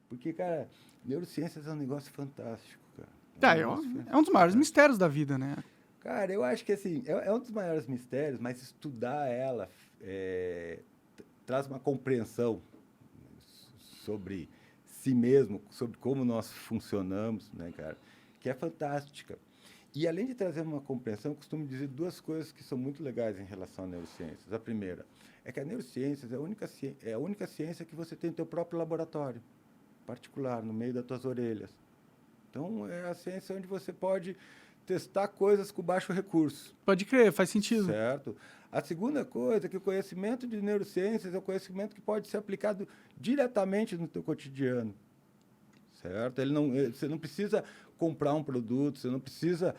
Porque, cara, neurociências é um negócio fantástico, cara. É um dos maiores mistérios da vida, né? Cara, eu acho que assim, é um dos maiores mistérios, mas estudar ela traz uma compreensão sobre si mesmo, sobre como nós funcionamos, né, cara, que é fantástica. E além de trazer uma compreensão, eu costumo dizer duas coisas que são muito legais em relação a neurociências. A primeira é que a neurociências é a única ciência que você tem no teu próprio laboratório particular, no meio das tuas orelhas. Então, é a ciência onde você pode testar coisas com baixo recurso. Pode crer, faz sentido. Certo. A segunda coisa é que o conhecimento de neurociências é um conhecimento que pode ser aplicado diretamente no teu cotidiano. Certo? Você não precisa comprar um produto, você não precisa...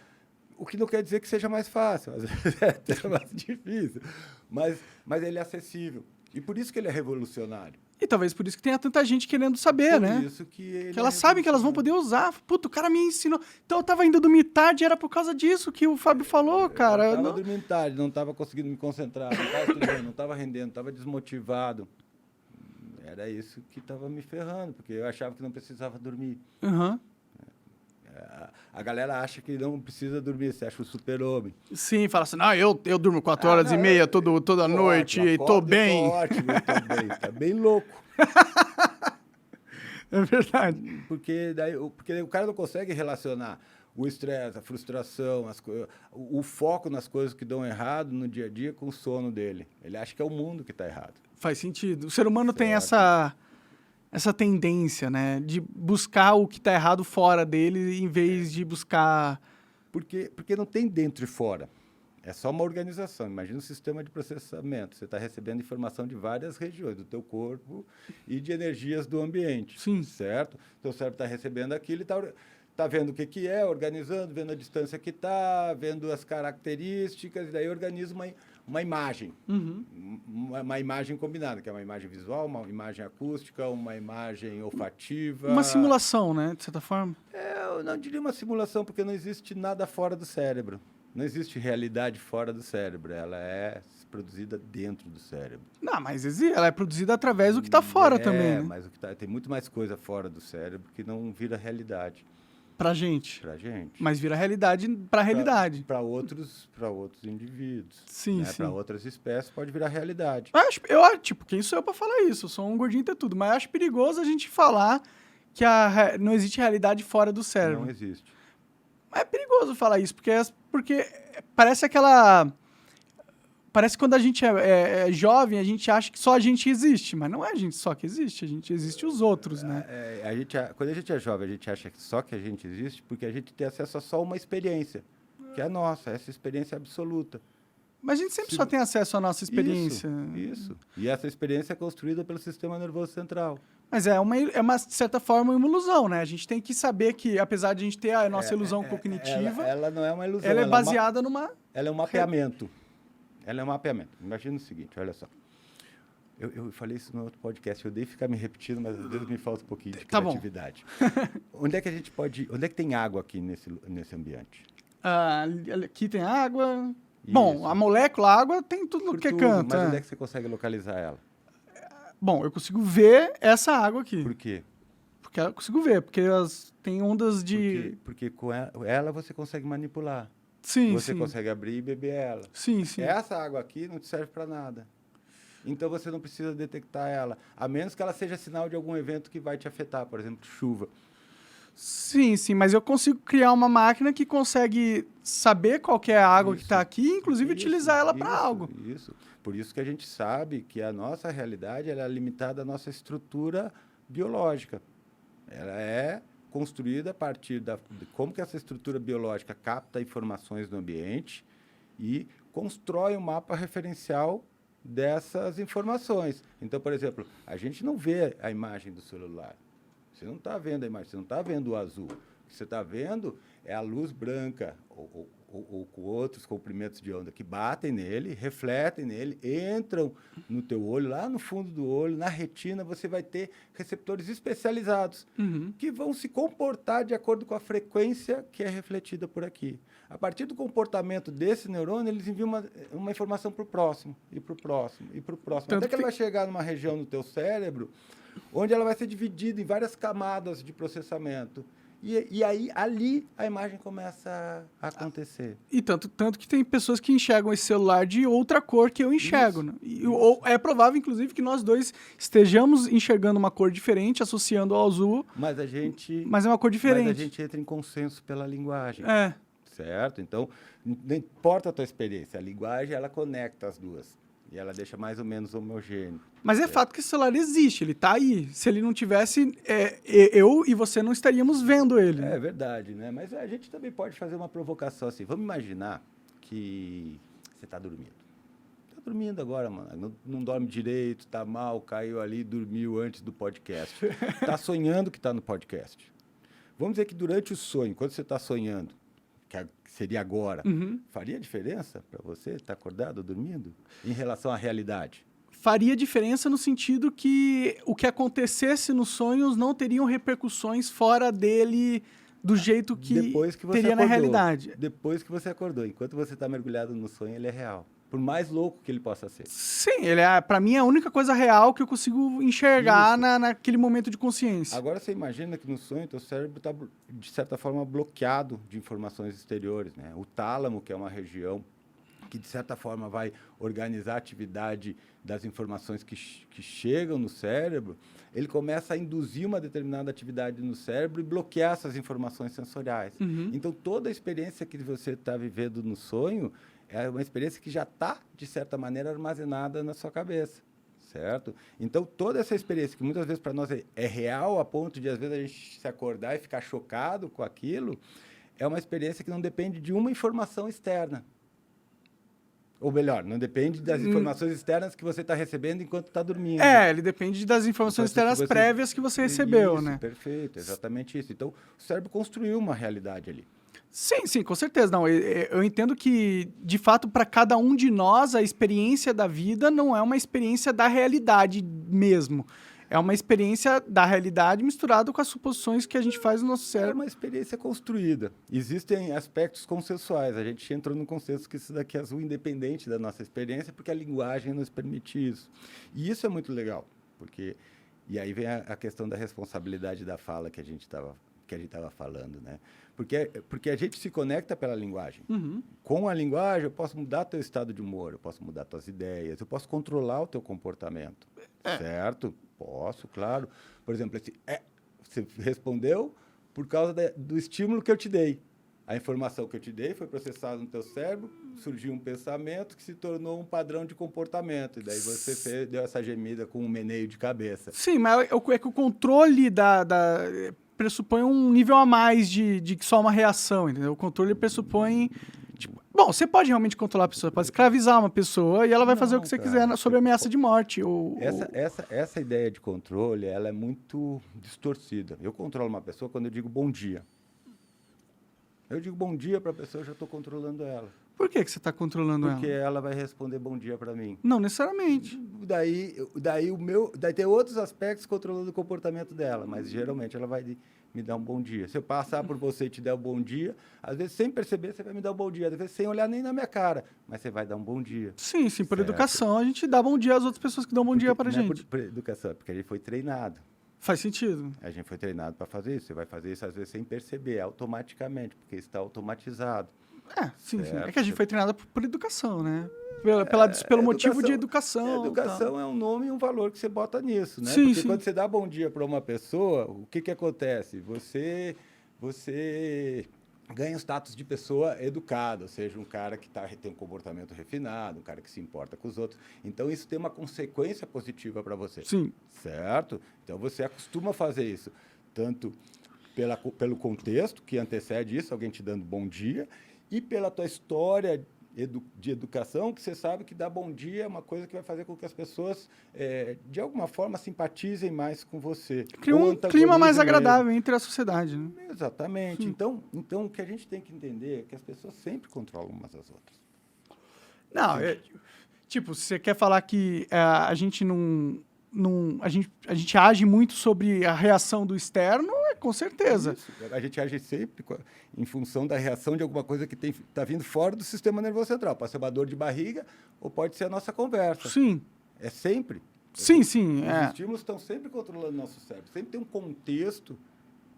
O que não quer dizer que seja mais fácil, às vezes é mais difícil, mas ele é acessível. E por isso que ele é revolucionário. E talvez por isso que tenha tanta gente querendo saber, né? Por isso que elas sabem que elas vão poder usar. Puta, o cara me ensinou. Então eu tava indo dormir tarde, era por causa disso que o Fábio falou, cara. Eu tava dormindo tarde, não tava conseguindo me concentrar, não tava estudando, não tava rendendo, tava desmotivado. Era isso que tava me ferrando, porque eu achava que não precisava dormir. Uhum. A galera acha que não precisa dormir, você acha o super-homem. Sim, fala assim, não, eu durmo 4 horas e meia toda noite e tô bem. Tô ótimo, tô bem, tá bem louco. É verdade. Porque o cara não consegue relacionar o estresse, a frustração, o foco nas coisas que dão errado no dia a dia com o sono dele. Ele acha que é o mundo que está errado. Faz sentido. O ser humano tem essa tendência, né, de buscar o que está errado fora dele em vez de buscar... Porque não tem dentro e fora. É só uma organização. Imagina um sistema de processamento. Você está recebendo informação de várias regiões do teu corpo e de energias do ambiente. Sim. Certo? Então, o cérebro está recebendo aquilo e está vendo o que é, organizando, vendo a distância que está, vendo as características, e daí organiza uma imagem. Uhum. Uma imagem combinada, que é uma imagem visual, uma imagem acústica, uma imagem olfativa. Uma simulação, né, de certa forma. Eu não diria uma simulação, porque não existe nada fora do cérebro. Não existe realidade fora do cérebro. Ela é produzida dentro do cérebro. Não, mas ela é produzida através do que está fora também, né? Mas tem muito mais coisa fora do cérebro que não vira realidade. Pra gente. Pra gente. Mas vira realidade pra realidade. Para outros indivíduos. Sim, né? sim. Para outras espécies pode virar realidade. Tipo, quem sou eu pra falar isso? Eu sou um gordinho ter tudo. Mas acho perigoso a gente falar que não existe realidade fora do cérebro. Não existe. Mas é perigoso falar isso, porque parece aquela... Parece que quando a gente é jovem, a gente acha que só a gente existe. Mas não é a gente só que existe, a gente existe os outros, né? Quando a gente é jovem, a gente acha que só que a gente existe porque a gente tem acesso a só uma experiência, que é a nossa, essa experiência absoluta. Mas a gente sempre só tem acesso à nossa experiência. Isso. E essa experiência é construída pelo sistema nervoso central. Mas é uma, de certa forma, uma ilusão, né? A gente tem que saber que, apesar de a gente ter a nossa ilusão cognitiva... Ela não é uma ilusão. Ela é baseada numa... Ela é um mapeamento. Ela é um mapeamento. Imagina o seguinte, olha só. Eu falei isso no outro podcast, eu odeio ficar me repetindo, mas às vezes me falta um pouquinho de criatividade. Onde é que a gente pode... Onde é que tem água aqui nesse ambiente? Aqui tem água... Isso. Bom, a molécula, a água, tem tudo que é canto. Mas onde é que você consegue localizar ela? Bom, eu consigo ver essa água aqui. Por quê? Porque eu consigo ver, porque elas têm ondas de... Porque com ela você consegue manipular. Sim, Você sim. consegue abrir e beber ela. Sim, sim. Essa água aqui não te serve para nada. Então você não precisa detectar ela, a menos que ela seja sinal de algum evento que vai te afetar, por exemplo, chuva. Sim, sim, mas eu consigo criar uma máquina que consegue saber qual que é a água que está aqui e, inclusive, utilizar ela para algo. Isso. Por isso que a gente sabe que a nossa realidade ela é limitada à nossa estrutura biológica. Ela é construída a partir de como que essa estrutura biológica capta informações do ambiente e constrói um mapa referencial dessas informações. Então, por exemplo, a gente não vê a imagem do celular. Você não está vendo a imagem, você não está vendo o azul. O que você está vendo é a luz branca ou com outros comprimentos de onda que batem nele, refletem nele, entram no teu olho, lá no fundo do olho, na retina, você vai ter receptores especializados que vão se comportar de acordo com a frequência que é refletida por aqui. A partir do comportamento desse neurônio, eles enviam uma informação para o próximo, e para o próximo, e para o próximo. Até que ele vai chegar numa região do teu cérebro onde ela vai ser dividida em várias camadas de processamento. E aí, ali, a imagem começa a acontecer. E tanto que tem pessoas que enxergam esse celular de outra cor que eu enxergo. Isso, Né? Ou é provável, inclusive, que nós dois estejamos enxergando uma cor diferente, associando ao azul, Mas a gente... mas é uma cor diferente. Mas a gente entra em consenso pela linguagem. É. Certo? Então, não importa a tua experiência, a linguagem, ela conecta as duas. E ela deixa mais ou menos homogêneo. Mas é fato que esse celular existe, ele tá aí. Se ele não tivesse, eu e você não estaríamos vendo ele. É verdade, né? Mas a gente também pode fazer uma provocação assim. Vamos imaginar que você está dormindo. Está dormindo agora, mano. Não dorme direito, está mal, caiu ali, dormiu antes do podcast. Está sonhando que está no podcast. Vamos dizer que durante o sonho, quando você está sonhando, que seria agora, faria diferença para você estar acordado, dormindo, em relação à realidade? Faria diferença no sentido que o que acontecesse nos sonhos não teriam repercussões fora dele do jeito que teria acordou, na realidade. Depois que você acordou. Enquanto você está mergulhado no sonho, ele é real. Por mais louco que ele possa ser. Sim, ele para mim é a única coisa real que eu consigo enxergar naquele momento de consciência. Agora você imagina que no sonho teu cérebro está, de certa forma, bloqueado de informações exteriores, né? O tálamo, que é uma região que, de certa forma, vai organizar a atividade das informações que chegam no cérebro, ele começa a induzir uma determinada atividade no cérebro e bloquear essas informações sensoriais. Então, toda a experiência que você está vivendo no sonho é uma experiência que já está, de certa maneira, armazenada na sua cabeça, certo? Então, toda essa experiência, que muitas vezes para nós é real, a ponto de, às vezes, a gente se acordar e ficar chocado com aquilo, é uma experiência que não depende de uma informação externa. Ou melhor, não depende das informações externas que você está recebendo enquanto está dormindo. Ele depende das informações externas prévias que você recebeu, isso, né? Perfeito, exatamente isso. Então, o cérebro construiu uma realidade ali. Sim, com certeza. Não, eu entendo que, de fato, para cada um de nós, a experiência da vida não é uma experiência da realidade mesmo. É uma experiência da realidade misturada com as suposições que a gente faz no nosso cérebro. É uma experiência construída. Existem aspectos consensuais. A gente entrou no consenso que isso daqui é azul independente da nossa experiência, porque a linguagem nos permite isso. E isso é muito legal, porque... E aí vem a questão da responsabilidade da fala que a gente estava falando, né? Porque a gente se conecta pela linguagem. Com a linguagem, eu posso mudar teu estado de humor, eu posso mudar tuas ideias, eu posso controlar o teu comportamento, certo? Posso, claro. Por exemplo, você respondeu por causa do estímulo que eu te dei. A informação que eu te dei foi processada no teu cérebro, surgiu um pensamento que se tornou um padrão de comportamento. E daí você deu essa gemida com um meneio de cabeça. Sim, mas é que o controle pressupõe um nível a mais de só uma reação, entendeu? O controle pressupõe... Bom, você pode realmente controlar a pessoa, pode escravizar uma pessoa e ela vai fazer o que você quiser sob ameaça de morte. Essa ideia de controle, ela é muito distorcida. Eu controlo uma pessoa quando eu digo bom dia. Eu digo bom dia para a pessoa, eu já estou controlando ela. Por que você está controlando ela? Porque ela vai responder bom dia para mim. Não necessariamente. Daí tem outros aspectos controlando o comportamento dela, mas geralmente ela vai me dar um bom dia. Se eu passar por você e te der um bom dia, às vezes sem perceber você vai me dar um bom dia, às vezes sem olhar nem na minha cara, mas você vai dar um bom dia. Sim, por educação a gente dá bom dia às outras pessoas que dão bom dia para a gente. Por educação, porque a gente foi treinado. Faz sentido. A gente foi treinado para fazer isso. Você vai fazer isso às vezes sem perceber, automaticamente, porque está automatizado. Sim. É que a gente foi treinado por educação, né? Pelo motivo de educação. Educação é um nome e um valor que você bota nisso, né? Sim, Porque quando você dá bom dia para uma pessoa, o que acontece? Você ganha o status de pessoa educada, ou seja, um cara que tem um comportamento refinado, um cara que se importa com os outros. Então, isso tem uma consequência positiva para você. Sim. Certo? Então, você acostuma a fazer isso, tanto pelo contexto que antecede isso, alguém te dando bom dia, e pela tua história de educação, que você sabe que dar bom dia é uma coisa que vai fazer com que as pessoas, de alguma forma, simpatizem mais com você. Cria um clima mais agradável entre a sociedade, né? Exatamente. Então, o que a gente tem que entender é que as pessoas sempre controlam umas às outras. Não, tipo, se você quer falar que a gente a gente age muito sobre a reação do externo, com certeza. Isso. A gente age sempre em função da reação de alguma coisa que está vindo fora do sistema nervoso central. Pode ser uma dor de barriga ou pode ser a nossa conversa. Sim. É sempre. Sim, sim. Os estímulos estão sempre controlando o nosso cérebro. Sempre tem um contexto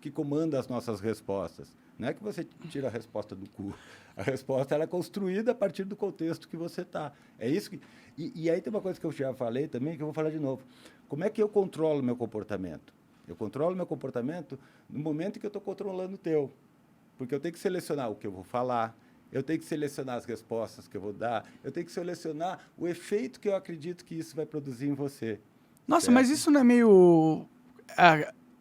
que comanda as nossas respostas. Não é que você tira a resposta do cu. A resposta ela é construída a partir do contexto que você está. É isso que... E aí tem uma coisa que eu já falei também, que eu vou falar de novo. Como é que eu controlo o meu comportamento? Eu controlo o meu comportamento no momento em que eu estou controlando o teu. Porque eu tenho que selecionar o que eu vou falar, eu tenho que selecionar as respostas que eu vou dar, eu tenho que selecionar o efeito que eu acredito que isso vai produzir em você. Nossa, certo? mas isso não é meio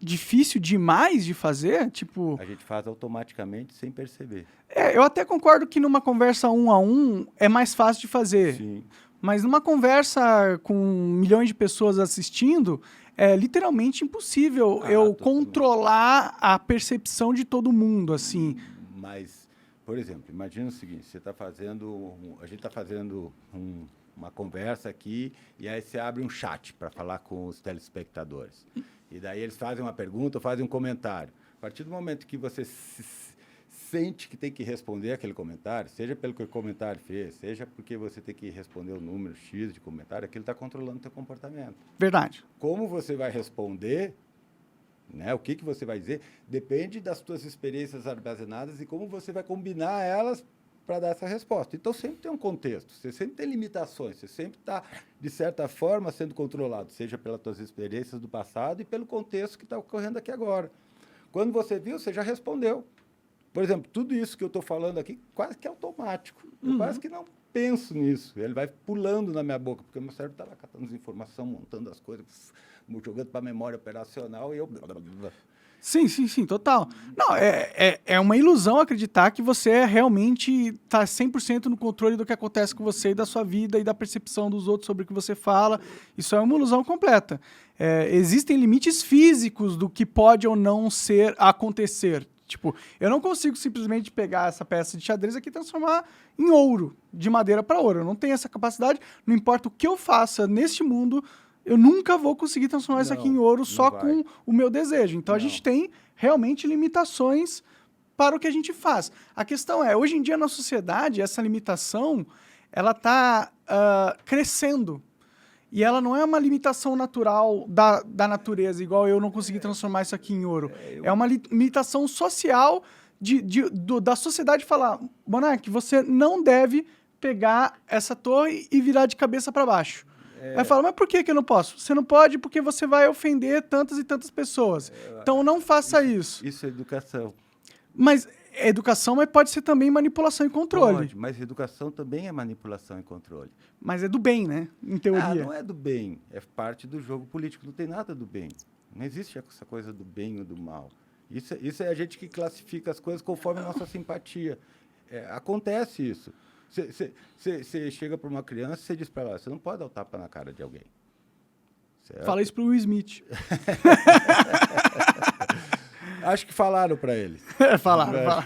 difícil demais de fazer? Tipo, A gente faz automaticamente sem perceber. eu até concordo que numa conversa 1-a-1 é mais fácil de fazer. Sim. Mas numa conversa com milhões de pessoas assistindo, é literalmente impossível eu totalmente. controlar a percepção de todo mundo, assim. Mas, por exemplo, imagina o seguinte, você está fazendo, a gente está fazendo uma conversa aqui e aí você abre um chat para falar com os telespectadores. E daí eles fazem uma pergunta ou fazem um comentário. A partir do momento que você sente que tem que responder aquele comentário, seja pelo que o comentário fez, seja porque você tem que responder o número X de comentário, aquilo está controlando o teu comportamento. Verdade. Como você vai responder, né, o que você vai dizer, depende das tuas experiências armazenadas e como você vai combinar elas para dar essa resposta. Então, sempre tem um contexto, você sempre tem limitações, você sempre está, de certa forma, sendo controlado, seja pelas tuas experiências do passado e pelo contexto que está ocorrendo aqui agora. Quando você viu, você já respondeu. Por exemplo, tudo isso que eu estou falando aqui quase que é automático. Eu quase que não penso nisso. Ele vai pulando na minha boca, porque o meu cérebro está lá catando as informações, montando as coisas, jogando para a memória operacional e eu... Sim, sim, sim, total. Não, é uma ilusão acreditar que você realmente está 100% no controle do que acontece com você e da sua vida e da percepção dos outros sobre o que você fala. Isso é uma ilusão completa. Existem limites físicos do que pode ou não acontecer. Tipo, eu não consigo simplesmente pegar essa peça de xadrez aqui e transformar em ouro, de madeira para ouro. Eu não tenho essa capacidade. Não importa o que eu faça neste mundo, eu nunca vou conseguir transformar isso aqui em ouro só com o meu desejo. Então, a gente tem realmente limitações para o que a gente faz. A questão é, hoje em dia na sociedade, essa limitação, ela está crescendo. E ela não é uma limitação natural da natureza, igual eu não consegui transformar isso aqui em ouro. É uma limitação social da sociedade falar, Monark, você não deve pegar essa torre e virar de cabeça para baixo. Aí fala, mas por que eu não posso? Você não pode porque você vai ofender tantas e tantas pessoas. Então não faça isso. Isso é educação. Mas educação pode ser também manipulação e controle. Pode, mas educação também é manipulação e controle. Mas é do bem, né? Em teoria. Não é do bem. É parte do jogo político. Não tem nada do bem. Não existe essa coisa do bem ou do mal. Isso é a gente que classifica as coisas conforme a nossa simpatia. Acontece isso. Você chega para uma criança e você diz para ela, você não pode dar o tapa na cara de alguém. Certo? Fala isso pro Will Smith. Acho que falaram para ele. Falaram.